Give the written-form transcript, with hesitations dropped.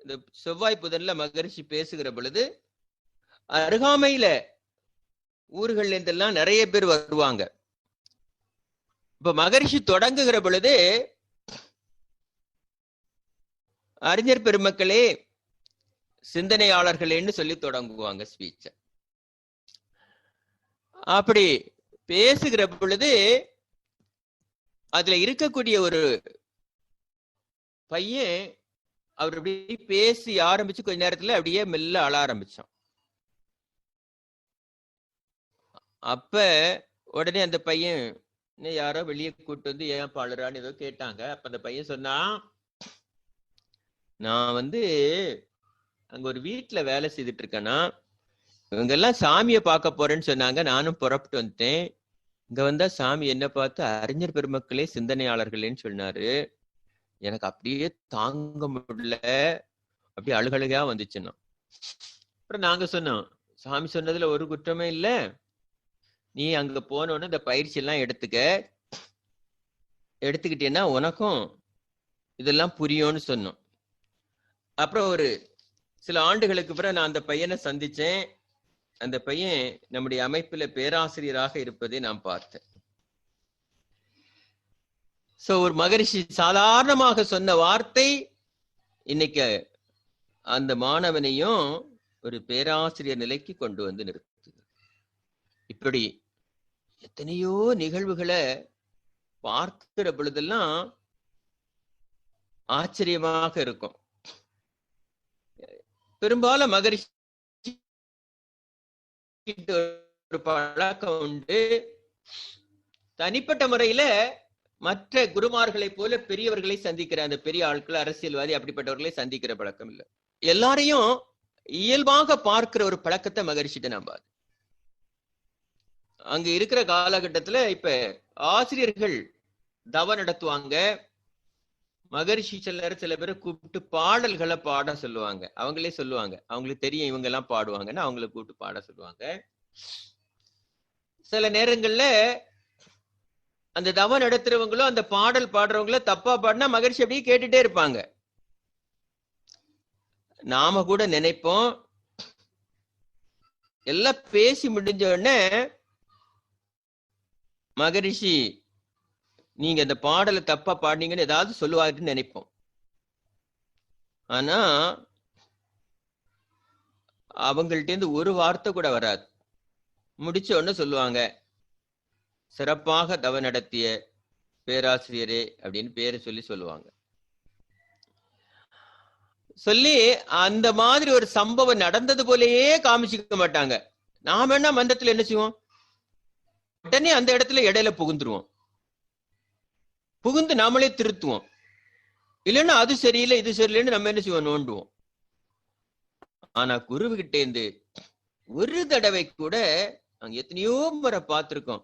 இந்த செவ்வாய் புதன்ல மகரிஷி பேசுகிற பொழுது அருகாமையில ஊர்கள்ல இருந்தெல்லாம் நிறைய பேர் வருவாங்க. இப்ப மகரிஷி தொடங்குகிற பொழுது, அறிஞர் பெருமக்களே, சிந்தனையாளர்களேன்னு சொல்லி தொடங்குவாங்க ஸ்பீச்ச. அப்படி பேசுகிற பொழுது அதுல இருக்கக்கூடிய ஒரு பையன் அவர் அப்படி பேசி ஆரம்பிச்சு கொஞ்ச நேரத்துல அப்படியே மெல்ல அழ ஆரம்பிச்சான். அப்ப உடனே அந்த பையன் யாரோ வெளியே கூட்டு வந்து ஏன் பாடுறான்னு ஏதோ கேட்டாங்க. அப்ப அந்த பையன் சொன்னா, நான் அங்க ஒரு வீட்டுல வேலை செய்துட்டு இருக்கேன்னா, இவங்க எல்லாம் சாமியை பார்க்க போறேன்னு சொன்னாங்க. நானும் புறப்பட்டு வந்துட்டேன். இங்க வந்தா சாமி என்ன பார்த்து அறிஞர் பெருமக்களே சிந்தனையாளர்களேன்னு சொன்னாரு. எனக்கு அப்படியே தாங்க முடியல, அப்படியே அழுகழுகா வந்துச்சுன்னா. அப்புறம் நாங்க சொன்னோம், சாமி சொன்னதுல ஒரு குற்றமே இல்லை, நீ அங்க போனோன்னு இந்த பயிற்சி எல்லாம் எடுத்துக்கிட்டேன்னா உனக்கும் இதெல்லாம் புரியும்னு சொன்னோம். அப்புறம் ஒரு சில ஆண்டுகளுக்கு பிறகு நான் அந்த பையனை சந்திச்சேன். அந்த பையன் நம்முடைய அமைப்புல பேராசிரியராக இருப்பதை நான் பார்த்தேன். சோ ஒரு மகரிஷி சாதாரணமாக சொன்ன வார்த்தை இன்னைக்கு அந்த மாணவனையும் ஒரு பேராசிரியர் நிலைக்கு கொண்டு வந்து நிறுத்துது. இப்படி எத்தனையோ நிகழ்வுகளை பார்க்கிற பொழுதெல்லாம் ஆச்சரியமாக இருக்கும். பெரும்பாலும் மகரிஷி ஒரு பழக்கம் உண்டு, தனிப்பட்ட முறையில மற்ற குருமார்களை போல பெரியவர்களை சந்திக்கிற, அந்த பெரிய ஆட்கள் அரசியல்வாதி அப்படிப்பட்டவர்களை சந்திக்கிற பழக்கம் இல்லை. எல்லாரையும் இயல்பாக பார்க்கிற ஒரு பழக்கத்தை மகரிஷிட்ட நம்பாது. அங்க இருக்கிற காலகட்டத்துல இப்ப ஆசிரியர்கள் தவ நடத்துவாங்க. மகரிஷி சில பேரை கூப்பிட்டு பாடல்களை பாட சொல்லுவாங்க. அவங்களே சொல்லுவாங்க, அவங்களுக்கு தெரியும் இவங்க எல்லாம் பாடுவாங்கன்னு அவங்களை கூப்பிட்டு பாட சொல்லுவாங்க. சில நேரங்கள்ல அந்த தவ நடத்துறவங்களும் அந்த பாடல் பாடுறவங்கள தப்பா பாடினா மகரிஷி அப்படியே கேட்டுட்டே இருப்பாங்க. நாம கூட நினைப்போம், எல்லாம் பேசி முடிஞ்ச உடனே மகரிஷி நீங்க அந்த பாடலை தப்பா பாடினீங்கன்னு ஏதாவது சொல்லுவாருன்னு நினைப்போம். ஆனா அவங்கள்ட்ட இருந்து ஒரு வார்த்தை கூட வராது. முடிச்ச உடனே சொல்லுவாங்க, சிறப்பாக தவ நடத்திய பேராசிரியரே அப்படின்னு பேரை சொல்லுவாங்க. சொல்லி அந்த மாதிரி ஒரு சம்பவம் நடந்தது போலயே காமிச்சிக்க மாட்டாங்க. நாம என்ன மந்தத்துல என்ன செய்வோம், உடனே அந்த இடத்துல இடையில புகுந்து நாமளே திருத்துவோம். இல்லைன்னா அது சரியில்லை இது சரியில்லைன்னு நம்ம என்ன செய்வோம், நோண்டுவோம். ஆனா குருவுகிட்ட இருந்து ஒரு தடவை கூட நாங்க எத்தனையோ முறை பார்த்திருக்கோம்,